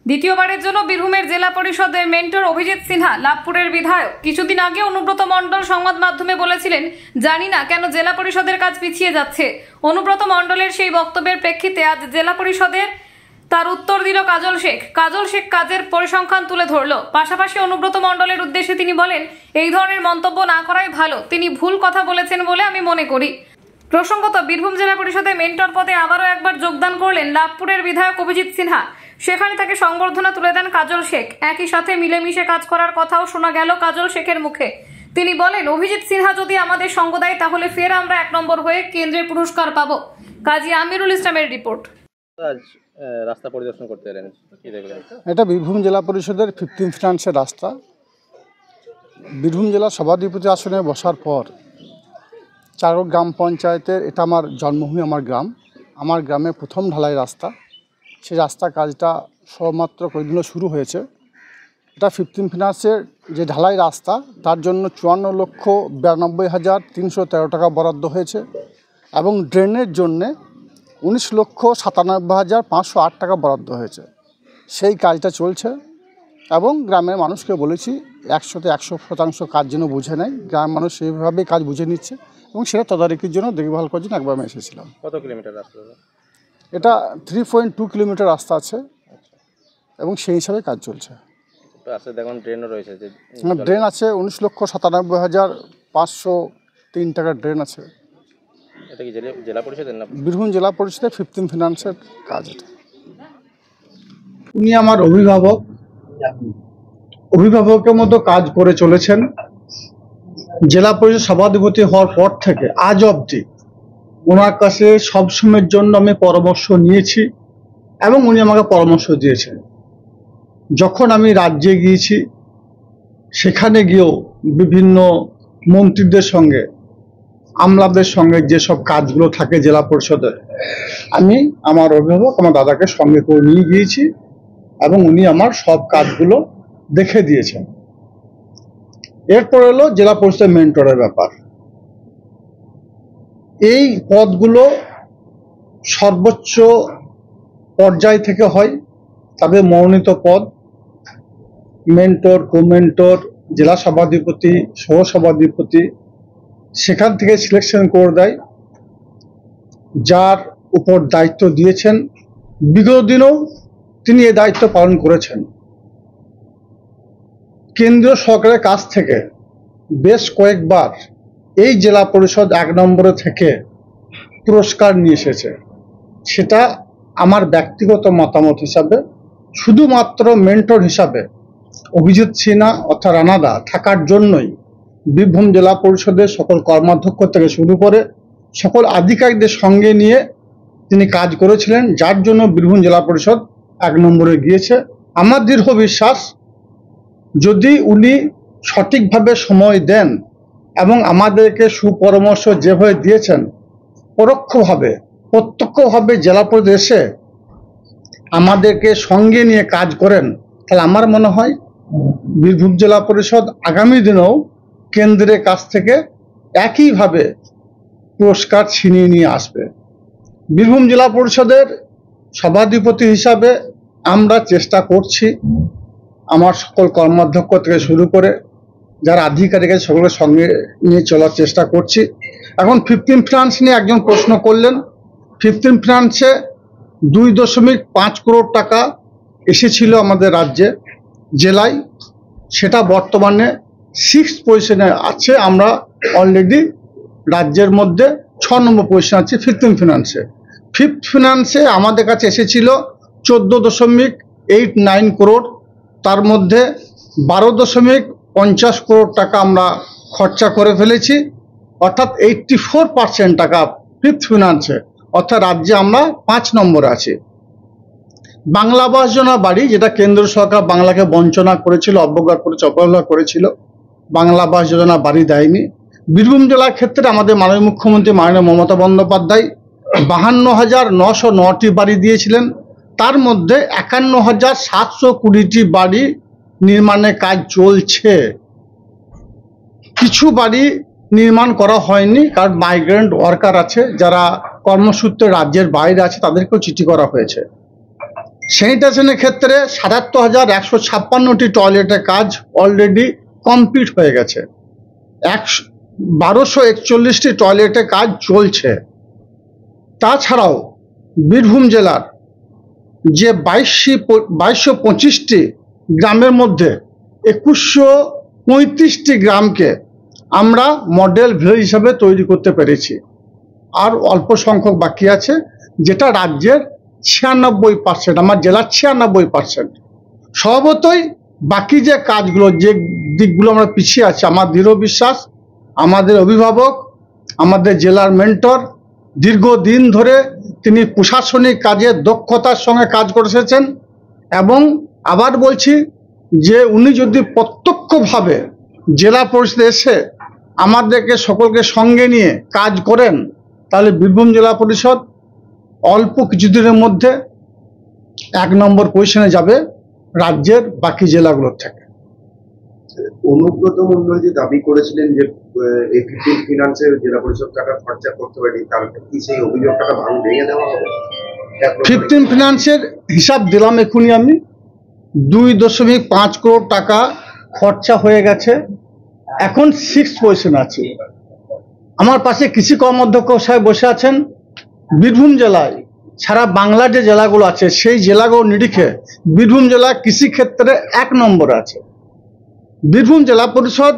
দ্বিতীয়বারের জন্য বীরভূমের জেলা পরিষদের মেন্টর অভিজিৎ সিনহা, লাভপুরের বিধায়ক। কিছুদিন আগে অনুব্রত মণ্ডল সংবাদ মাধ্যমে বলেছিলেন, জানি না কেন জেলা পরিষদের কাজ পিছিয়ে যাচ্ছে। অনুব্রত মণ্ডলের সেই বক্তব্যের প্রেক্ষিতে আজ জেলা পরিষদের তার উত্তর দিল কাজল শেখ। কাজল শেখ কাজের পরিসংখ্যান তুলে ধরল। পাশাপাশি অনুব্রত মণ্ডলের উদ্দেশ্যে তিনি বলেন, এই ধরনের মন্তব্য না করাই ভালো। তিনি ভুল কথা বলেছেন বলে আমি মনে করি। প্রসঙ্গত, বীরভূম জেলা পরিষদের মেন্টর পদে আবারও একবার যোগদান করলেন লাভপুরের বিধায়ক অভিজিৎ সিনহা। সেখানে তাকে সংবর্ধনা তুলে দেন কাজল শেখ। একই সাথে মিলেমিশে কাজ করার কথাও শোনা গেল কাজল শেখের মুখে। তিনি বলেন, অভিজিৎ সিনহা যদি আমাদের সঙ্গ দেয় তাহলে ফের আমরা 1 নম্বর হয়ে কেন্দ্রের পুরস্কার পাবো। কাজী আমিরুল ইসলামের রিপোর্ট। রাস্তা পরিদর্শন করতে এলেন, কি দেখলেন? এটা বীরভূম জেলা পরিষদের 15 ফিনান্সের রাস্তা। বীরভূম জেলা সভাধিপতি আসনে বসার পর চারক গ্রাম পঞ্চায়েতের, এটা আমার জন্মভূমি, আমার গ্রামে প্রথম ঢালাই রাস্তা। সেই রাস্তা কাজটা সবেমাত্র কয়েকদিন শুরু হয়েছে। এটা 15 ফিনান্সের যে ঢালাই রাস্তা, তার জন্য 54,92,313 টাকা বরাদ্দ হয়েছে এবং ড্রেনের জন্যে 19,97,508 টাকা বরাদ্দ হয়েছে। সেই কাজটা চলছে এবং গ্রামের মানুষকে বলেছি 100% কাজ যেন বুঝে নেয়। গ্রামের মানুষ সেইভাবেই কাজ বুঝে নিচ্ছে এবং সেটা তদারকির জন্য দেখভাল করার জন্য একবার আমি এসেছিলাম। কত কিলোমিটার রাস্তা? এটা 3.2 কিলোমিটার রাস্তা আছে এবং সেই হিসাবে কাজ চলছে। দেখুন ড্রেনও রয়েছে, ড্রেন আছে 19,97,503 টাকার ড্রেন আছে। এটা কি জেলা পরিষদের না? বীরভূম জেলা পরিষদের 15 ফিনান্সের কাজ এটা। উনি আমার অভিভাবকের মতো কাজ করে চলেছেন। জেলা পরিষদ সভাধিপতি হওয়ার পর থেকে আজ অবধি ওনার কাছে সবসময়ের জন্য আমি পরামর্শ নিয়েছি এবং উনি আমাকে পরামর্শ দিয়েছেন। যখন আমি রাজ্যে গিয়েছি, সেখানে গিয়েও বিভিন্ন মন্ত্রীদের সঙ্গে, আমলাদের সঙ্গে যেসব কাজগুলো থাকে জেলা পরিষদের, আমি আমার অভিভাবক আমার দাদাকে সঙ্গে করে নিয়ে গিয়েছি এবং উনি আমার সব কাজগুলো দেখে দিয়েছেন। এরপর এলো জেলা পরিষদের মেন্টরের ব্যাপার। এই পদগুলো সর্বোচ্চ পর্যায় থেকে হয়, তবে মনোনীত পদ। মেন্টর, কো-মেন্টর, জেলা সভাধিপতি, সহ সভাধিপতি, সেখান থেকে সিলেকশন করে দেয় যার উপর দায়িত্ব দিয়েছেন। বিগত দিনেও তিনি এই দায়িত্ব পালন করেছেন। কেন্দ্রীয় সরকারের কাছ থেকে বেশ কয়েকবার এই জেলা পরিষদ 1 নম্বরে থেকে পুরস্কার নিয়ে এসেছে। সেটা আমার ব্যক্তিগত মতামত হিসাবে, শুধুমাত্র মেন্টর হিসাবে অভিজিৎ সিনহা অর্থাৎ রানাদা থাকার জন্যই বীরভূম জেলা পরিষদের সকল কর্মাধ্যক্ষ থেকে শুরু করে সকল আধিকারিকদের সঙ্গে নিয়ে তিনি কাজ করেছিলেন, যার জন্য বীরভূম জেলা পরিষদ 1 নম্বরে গিয়েছে। আমার দৃঢ় বিশ্বাস, যদি উনি সঠিকভাবে সময় দেন এবং আমাদেরকে সুপরামর্শ যেভাবে দিয়েছেন, পরোক্ষভাবে প্রত্যক্ষভাবে জেলা পরিষদ এসে আমাদেরকে সঙ্গে নিয়ে কাজ করেন, তাহলে আমার মনে হয় বীরভূম জেলা পরিষদ আগামী দিনেও কেন্দ্রের কাছ থেকে একইভাবে পুরস্কার ছিনিয়ে নিয়ে আসবে। বীরভূম জেলা পরিষদের সভাধিপতি হিসাবে আমরা চেষ্টা করছি, আমার সকল কর্মাধ্যক্ষ থেকে শুরু করে যারা আধিকারিক আছে সকলের সঙ্গে নিয়ে চলার চেষ্টা করছি। এখন 15 ফিনান্স নিয়ে একজন প্রশ্ন করলেন। 15 ফিনান্সে 2.5 করোড় টাকা এসেছিল আমাদের রাজ্যে, জেলায়। সেটা বর্তমানে 6th পজিশনে আছে। আমরা অলরেডি রাজ্যের মধ্যে 6 নম্বর পজিশনে আছি 15 ফিনান্সে। 5th ফিনান্সে আমাদের কাছে এসেছিল 14.89 করোড়। তার মধ্যে 12.50 করোড় টাকা আমরা খরচা করে ফেলেছি, অর্থাৎ 84% টাকা 5th ফিনান্সে, অর্থাৎ রাজ্যে আমরা 5 নম্বরে আছি। বাংলা আবাস যোজনা বাড়ি, যেটা কেন্দ্র সরকার বাংলাকে বঞ্চনা করেছিল, অবজ্ঞা করেছে, অবহেলা করেছিল, বাংলা আবাস যোজনা বাড়ি দেয়নি। বীরভূম জেলার ক্ষেত্রে আমাদের মাননীয় মুখ্যমন্ত্রী মাননীয় মমতা বন্দ্যোপাধ্যায় 52,909টি বাড়ি দিয়েছিলেন। তার মধ্যে 51,720টি বাড়ি নির্মাণের কাজ চলছে। কিছু বাড়ি নির্মাণ করা হয়নি, কারণ মাইগ্রেন্ট ওয়ার্কার আছে যারা কর্মসূত্রে রাজ্যের বাইরে আছে, তাদেরকেও চিঠি করা হয়েছে। স্যানিটেশনের ক্ষেত্রে ৭৭,১৫৬টি টয়লেটের কাজ অলরেডি কমপ্লিট হয়ে গেছে। ১২৪১টি টয়লেটের কাজ চলছে। তাছাড়াও বীরভূম জেলার যে ২২২৫টি গ্রামের মধ্যে ২১৩৫টি গ্রামকে আমরা মডেল ভিলেজ হিসাবে তৈরি করতে পেরেছি। আর অল্প সংখ্যক বাকি আছে, যেটা রাজ্যের ৯৬%, আমার জেলার ৯৬%। স্বভাবতই বাকি যে কাজগুলো, যে দিকগুলো আমরা পিছিয়ে আছি, আমার দৃঢ় বিশ্বাস আমাদের অভিভাবক, আমাদের জেলার মেন্টর দীর্ঘদিন ধরে তিনি প্রশাসনিক কাজে দক্ষতার সঙ্গে কাজ করে এসেছেন। এবং আবার বলছি যে উনি যদি প্রত্যক্ষভাবে জেলা পরিষদে এসে আমাদেরকে সকলকে সঙ্গে নিয়ে কাজ করেন, তাহলে বীরভূম জেলা পরিষদ অল্প কিছুদিনের মধ্যে ১ নম্বর পজিশনে যাবে রাজ্যের বাকি জেলাগুলোর থেকে। অনুব্রত মণ্ডল যে দাবি করেছিলেন যে 15 ফিনান্সের জেলা পরিষদ টাকা খরচা করতে পারেনি, তার কি সেই অভিযোগটা ভেঙে দেওয়া হবে? 15 ফিনান্সের হিসাব দিলাম এখনই আমি, 2.5 করোড় টাকা খরচা হয়ে গেছে। এখন 6 পজিশনে আছে। আমার পাশে কৃষি কর্মাধ্যক্ষ সাহেব বসে আছেন। বীরভূম জেলায় সারা বাংলার যে জেলাগুলো আছে সেই জেলাগুলো নিরিখে বীরভূম জেলা কৃষি ক্ষেত্রে 1 নম্বরে আছে। বীরভূম জেলা পরিষদ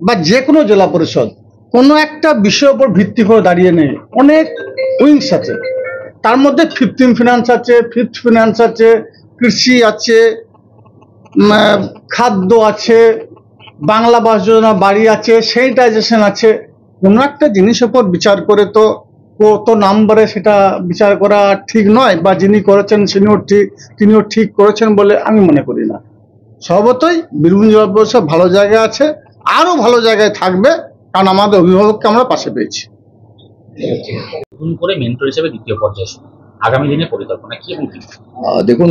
বা যে কোনো জেলা পরিষদ কোনো একটা বিষয়ের উপর ভিত্তি করে দাঁড়িয়ে নেই, অনেক উইংস আছে। তার মধ্যে 15 ফিনান্স আছে, 5th ফিনান্স আছে, কৃষি আছে, খাদ্য আছে, বাংলা আবাস যোজনা বাড়ি আছে, স্যানিটাইজেশন আছে। কোনো একটা জিনিসের উপর বিচার করে তো কত নাম্বারে সেটা বিচার করা ঠিক নয়, বা যিনি করেছেন তিনিও ঠিক করেছেন বলে আমি মনে করি না। স্বভাবতই বীরভূম জেলা পরিষদ ভালো জায়গায় আছে, আরো ভালো জায়গায় থাকবে, কারণ আমাদের অভিভাবককে আমরা পাশে পেয়েছি। নতুন করে মেন্টর হিসেবে দ্বিতীয় পর্যায়ে আগামী দিনে পরিকল্পনা কি এবং কি? দেখুন,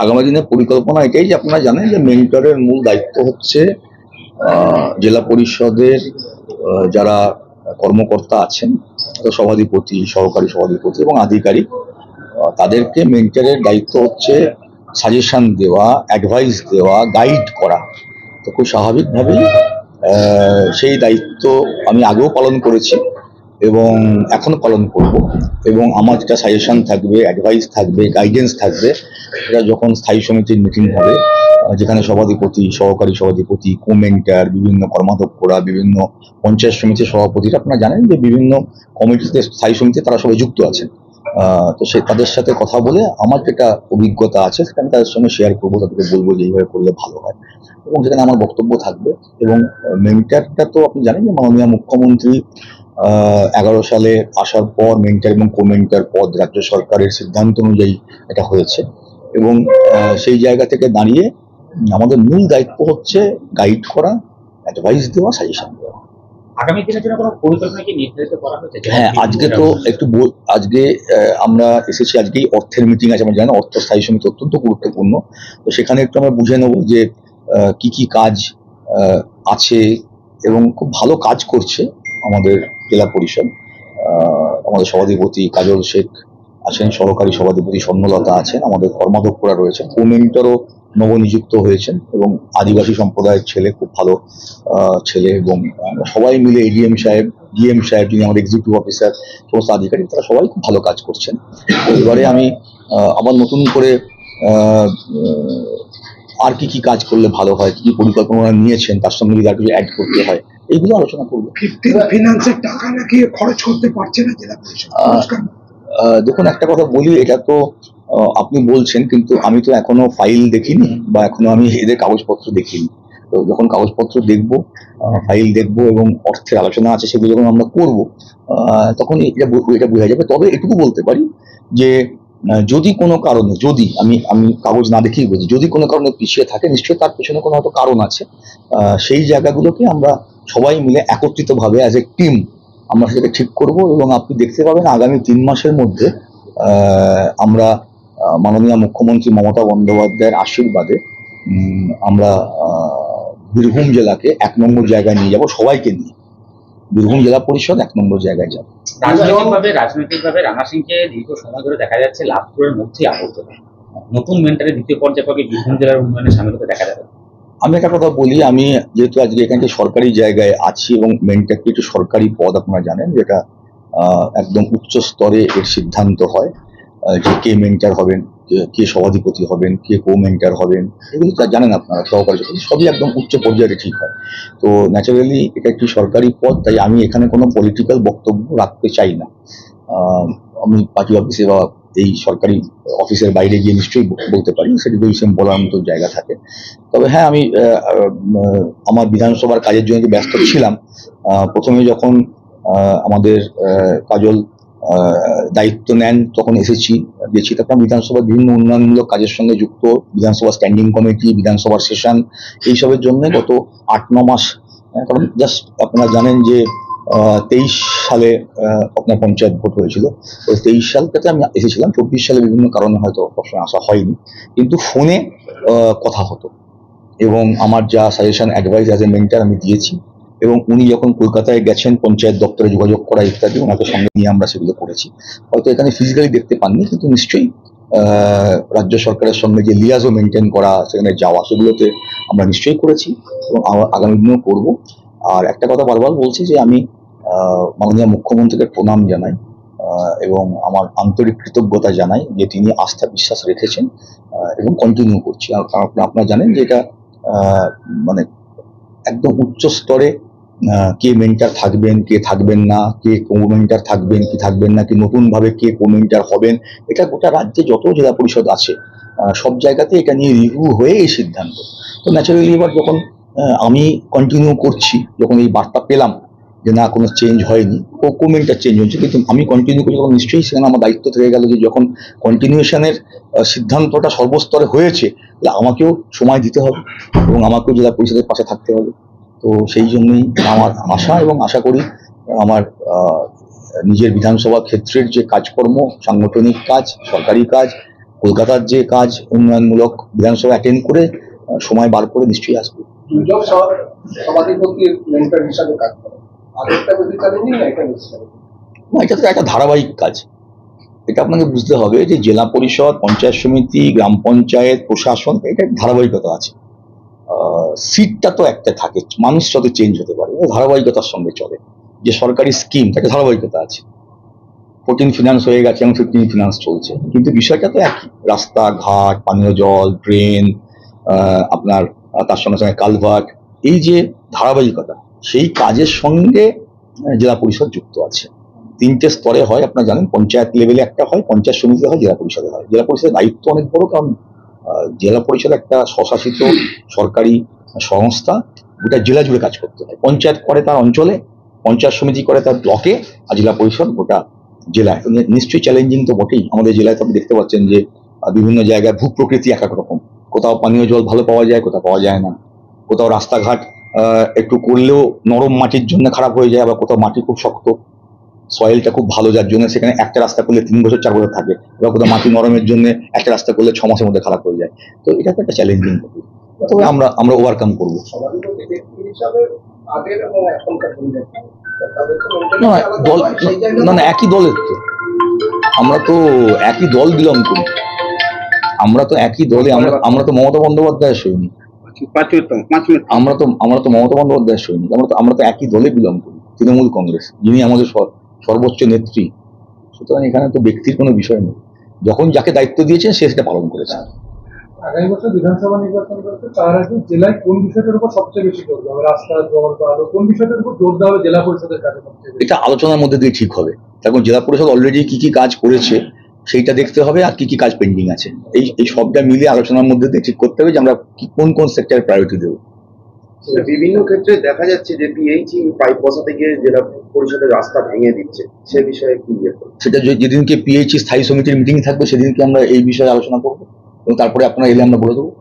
আগামী দিনের পরিকল্পনা এটাই যে আপনারা জানেন যে মেন্টরের মূল দায়িত্ব হচ্ছে জেলা পরিষদের যারা কর্মকর্তা আছেন, সভাধিপতি, সহকারী সভাধিপতি এবং আধিকারিক, তাদেরকে মেন্টরের দায়িত্ব হচ্ছে সাজেশন দেওয়া, অ্যাডভাইস দেওয়া, গাইড করা। তো খুব স্বাভাবিকভাবেই সেই দায়িত্ব আমি আগেও পালন করেছি এবং এখনো পালন করব। এবং আমার যেটা সাজেশন থাকবে, অ্যাডভাইস থাকবে, গাইডেন্স থাকবে, সেটা যখন স্থায়ী সমিতির মিটিং হবে, যেখানে সভাধিপতি, সহকারী সভাধিপতি, কো-মেন্টর, বিভিন্ন কর্মাধ্যক্ষরা, বিভিন্ন পঞ্চায়েত সমিতির সভাপতিরা, আপনারা জানেন যে বিভিন্ন কমিটিতে, স্থায়ী সমিতিতে তারা সবাই যুক্ত আছেন। তো তাদের সাথে কথা বলে আমার যেটা অভিজ্ঞতা আছে সেটা আমি তাদের সঙ্গে শেয়ার করবো, তাদেরকে বলবো যে এইভাবে করলে ভালো হয়, এবং সেখানে আমার বক্তব্য থাকবে। এবং মেন্টরটা তো আপনি জানেন যে মাননীয় মুখ্যমন্ত্রী 11 সালে আসার পর মেন্টর এবং কো-মেন্টর পদ রাজ্য সরকারের সিদ্ধান্ত অনুযায়ী এটা হয়েছে। এবং সেই জায়গা থেকে দাঁড়িয়ে আমাদের মূল দায়িত্ব হচ্ছে গাইড করা, অ্যাডভাইস দেওয়া, সাজেশন দেওয়া। আগামী দিনের জন্য কোনো পরিকল্পনা কি নির্ধারিত করা হয়েছে? হ্যাঁ, আজকে তো আজকে আমরা এসেছি, আজকেই অর্থের মিটিং আছে। আমরা জানি অর্থ স্থায়ী সমিতি অত্যন্ত গুরুত্বপূর্ণ। তো সেখানে একটু আমরা বুঝে নেবো যে কি কি কাজ আছে, এবং খুব ভালো কাজ করছে আমাদের জেলা পরিষদ। আমাদের সভাধিপতি কাজল শেখ আছেন, সহকারী সভাধিপতি স্বর্ণলতা আছেন, আমাদের কর্মাধ্যক্ষরা রয়েছেন, কো-মেন্টরও নবনিযুক্ত হয়েছেন, এবং আদিবাসী সম্প্রদায়ের ছেলে, খুব ভালো ছেলে। এবং সবাই মিলে এডিএম সাহেব, ডিএম সাহেব, যিনি আমাদের এক্সিকিউটিভ অফিসার, সমস্ত আধিকারিক, তারা সবাই খুব ভালো কাজ করছেন। এবারে আমি আবার নতুন করে আর কি কি কাজ করলে ভালো হয়, কি পরিকল্পনা নিয়েছেন, তার সঙ্গে যদি আর কিছু অ্যাড করতে হয়, এইগুলো আলোচনা করবো। 15 ফিনান্সের টাকা নাকি খরচ করতে পারছে না জেলা পরিষদ। দেখুন, একটা কথা বলি, এটা তো আপনি বলছেন, কিন্তু আমি তো এখনো ফাইল দেখিনি, বা এখনো আমি এদের কাগজপত্র দেখিনি। তো যখন কাগজপত্র দেখবো, ফাইল দেখবো, এবং অর্থের আলোচনা আছে, সেগুলো যখন আমরা করবো, তখন এটা বোঝা যাবে। তবে এটুকু বলতে পারি যে যদি কোনো কারণে, যদি আমি কাগজ না দেখেই বলছি, যদি কোনো কারণে পিছিয়ে থাকে, নিশ্চয়ই তার পেছনে কোনো হয়তো কারণ আছে। সেই জায়গাগুলোকে আমরা সবাই মিলে একত্রিতভাবে অ্যাজ এ টিম আমরা সেটাকে ঠিক করব। এবং আপনি দেখতে পাবেন আগামী 3 মাসের মধ্যে আমরা মাননীয় মুখ্যমন্ত্রী মমতা বন্দ্যোপাধ্যায়ের আশীর্বাদে আমরা বীরভূম জেলাকে 1 নম্বর জায়গায় নিয়ে যাব, সবাইকে নিয়ে। বীরভূম জেলা পরিষদ 1 নম্বর জায়গায় যাবে। রাজনৈতিকভাবে রানা সিংকে দীর্ঘ সময় ধরে দেখা যাচ্ছে লাভপুরের মধ্যেই আবদ্ধ। নতুন মেন্টারের দ্বিতীয় পর্যায়ে কবে বীরভূম জেলার উন্নয়নে সামিল হতে দেখা যাবে? আমি একটা কথা বলি, আমি যেহেতু আজকে এখানে সরকারি জায়গায় আছি এবং মেন্টারটি একটু সরকারি পদ, আপনারা জানেন যেটা একদম উচ্চ স্তরে এর সিদ্ধান্ত হয় যে কে মেন্টার হবেন, কে সভাধিপতি হবেন, কে কো মেন্টার হবেন, এগুলো তো জানেন আপনারা, সহকারী সবই একদম উচ্চ পর্যায়ে ঠিক হয়। তো ন্যাচারালি এটা একটি সরকারি পদ, তাই আমি এখানে কোনো পলিটিক্যাল বক্তব্য রাখতে চাই না। আমি পার্টি অফিসে বা এই সরকারি অফিসের বাইরে গিয়ে নিশ্চয়ই বলতে পারি, সেটি সেম বলার মতো জায়গা থাকে। তবে হ্যাঁ, আমি আমার বিধানসভার কাজের জন্য ব্যস্ত ছিলাম। প্রথমে যখন আমাদের কাজল দায়িত্ব নেন তখন গেছি, তারপর বিধানসভার বিভিন্ন উন্নয়নমূলক কাজের সঙ্গে যুক্ত, বিধানসভা স্ট্যান্ডিং কমিটি, বিধানসভার সেশন, এইসবের জন্য গত 8-9 মাস। কারণ জাস্ট আপনারা জানেন যে 23 সালে আপনার পঞ্চায়েত ভোট হয়েছিল, ওই 23 সালটাতে আমি এসেছিলাম। 24 সালে বিভিন্ন কারণে হয়তো সবসময় আসা হয়নি, কিন্তু ফোনে কথা হতো এবং আমার যা suggestion advice as a mentor আমি দিয়েছি, এবং উনি যখন কলকাতায় গেছেন পঞ্চায়েত দপ্তরে যোগাযোগ করা ইত্যাদি, ওনাকে সঙ্গে নিয়ে আমরা সেগুলো করেছি। হয়তো এখানে ফিজিক্যালি দেখতে পাননি, কিন্তু নিশ্চয়ই রাজ্য সরকারের সঙ্গে যে লিয়াজও মেনটেন করা, সেখানে যাওয়া, সেগুলোতে আমরা নিশ্চয়ই করেছি এবং আগামী দিনেও করবো। আর একটা কথা বারবার বলছি যে আমি মাননীয় মুখ্যমন্ত্রীকে প্রণাম জানাই এবং আমার আন্তরিক কৃতজ্ঞতা জানাই যে তিনি আস্থা বিশ্বাস রেখেছেন এবং কন্টিনিউ করছি। আপনারা জানেন যে এটা মানে একদম উচ্চ স্তরে কে মেন্টার থাকবেন, কে থাকবেন না, কে কো মেন্টার থাকবেন কি থাকবেন না, কি নতুনভাবে কে কো মেন্টার হবেন, এটা গোটা রাজ্যে যত জেলা পরিষদ আছে সব জায়গাতে এটা নিয়ে রিভিউ হয়ে এই সিদ্ধান্ত। তো ন্যাচারালি এবার যখন আমি কন্টিনিউ করছি, যখন এই বার্তা পেলাম যে না কোনো চেঞ্জ হয়নি, কো মেন্টার চেঞ্জ হচ্ছে, কিন্তু আমি কন্টিনিউ করছি, তখন নিশ্চয়ই সেখানে আমার দায়িত্ব থেকে গেল যে যখন কন্টিনিউশনের সিদ্ধান্তটা সর্বস্তরে হয়েছে, তাহলে আমাকেও সময় দিতে হবে এবং আমাকেও জেলা পরিষদের পাশে থাকতে হবে। তো সেই জন্যই আমার আশা, এবং আশা করি আমার নিজের বিধানসভা ক্ষেত্রের যে কাজকর্ম, সাংগঠনিক কাজ, সরকারি কাজ, কলকাতার যে কাজ উন্নয়নমূলক, বিধানসভা অ্যাটেন্ড করে সময় বার করে নিশ্চয়ই আসবে। এটা তো একটা ধারাবাহিক কাজ, এটা আপনাকে বুঝতে হবে যে জেলা পরিষদ, পঞ্চায়েত সমিতি, গ্রাম পঞ্চায়েত, প্রশাসন, এটা ধারাবাহিকতা আছে। সিটটা তো একটা থাকে, মানুষ সাথে চেঞ্জ হতে পারে, ধারাবাহিকতার সঙ্গে চলে। যে সরকারি স্কিম, তাকে ধারাবাহিকতা আছে। 14 ফিনান্স হয়ে গেছে এবং 15 ফিনান্স চলছে, কিন্তু বিষয়টা তো একই। রাস্তাঘাট, পানীয় জল, ড্রেন, আপনার তার সঙ্গে সঙ্গে কালভার্ট, এই যে ধারাবাহিকতা, সেই কাজের সঙ্গে জেলা পরিষদ যুক্ত আছে। 3টে স্তরে হয়, আপনারা জানেন। পঞ্চায়েত লেভেলে একটা হয়, পঞ্চায়েত সমিতিতে হয়, জেলা পরিষদে হয়। জেলা পরিষদের দায়িত্ব অনেক বড়, কারণ জেলা পরিষদ একটা স্বশাসিত সরকারি সংস্থা, গোটা জেলা জুড়ে কাজ করতে হয়। পঞ্চায়েত করে তার অঞ্চলে, পঞ্চায়েত সমিতি করে তার ব্লকে, আর জেলা পরিষদ গোটা জেলায়। নিশ্চয়ই চ্যালেঞ্জিং তো বটেই। আমাদের জেলায় তো আপনি দেখতে পাচ্ছেন যে বিভিন্ন জায়গায় ভূ প্রকৃতি এক এক রকম, কোথাও পানীয় জল ভালো পাওয়া যায়, কোথাও পাওয়া যায় না, কোথাও রাস্তাঘাট একটু করলেও নরম মাটির জন্য খারাপ হয়ে যায়, আবার কোথাও মাটি খুব শক্ত, সয়েলটা খুব ভালো, যার জন্য সেখানে একটা রাস্তা করলে 3 বছর 4 বছর থাকে, এবার কোথাও মাটি নরমের জন্য একটা রাস্তা করলে 6 মাসের মধ্যে খারাপ হয়ে যায়। তো এটা তো একটা চ্যালেঞ্জিং, তবে আমরা ওভারকাম করবো। না, একই দলের তো, আমরা তো একই দল বিলং করি, আমরা তো একই দলে, আমরা তো মমতা বন্দ্যোপাধ্যায়ের সৈনিক, আমরা তো মমতা বন্দ্যোপাধ্যায়ের সৈনিক, আমরা তো একই দলে বিলং করি, তৃণমূল কংগ্রেস, যিনি আমাদের সর্বোচ্চ নেত্রী। সুতরাং এখানে তো ব্যক্তির কোনো বিষয় নেই, যখন যাকে দায়িত্ব দিয়েছেন সে সেটা পালন করেছে। আগামী বছর বিধানসভা নির্বাচন করতে তার আগে জেলায় কোন বিষয়টার উপর সবচেয়ে বেশি জোর দেওয়া হবে? রাস্তা, জল, আলো, কোন বিষয়টার উপর জোর দেওয়া হবে জেলা পরিষদের কাজে? এটা আলোচনার মধ্যে দিয়ে ঠিক হবে। এখন জেলা পরিষদ অলরেডি কি কি কাজ করেছে সেইটা দেখতে হবে, আর কি কি কাজ পেন্ডিং আছে, এই সবটা মিলিয়ে আলোচনার মধ্যে দিয়ে ঠিক করতে হবে যে আমরা কোন সেক্টরে প্রায়োরিটি দেবো। বিভিন্ন ক্ষেত্রে দেখা যাচ্ছে যে পিএইচই পাইপ বসাতে গিয়ে জেলা পরিষদের রাস্তা ভেঙে দিচ্ছে, সে বিষয়ে কি? সেটা যেদিনকে পিএইচই স্থায়ী সমিতির মিটিং থাকবে সেদিনকে আমরা এই বিষয়ে আলোচনা করবো, এবং তারপরে আপনারা এলে আমরা বলে দেবো।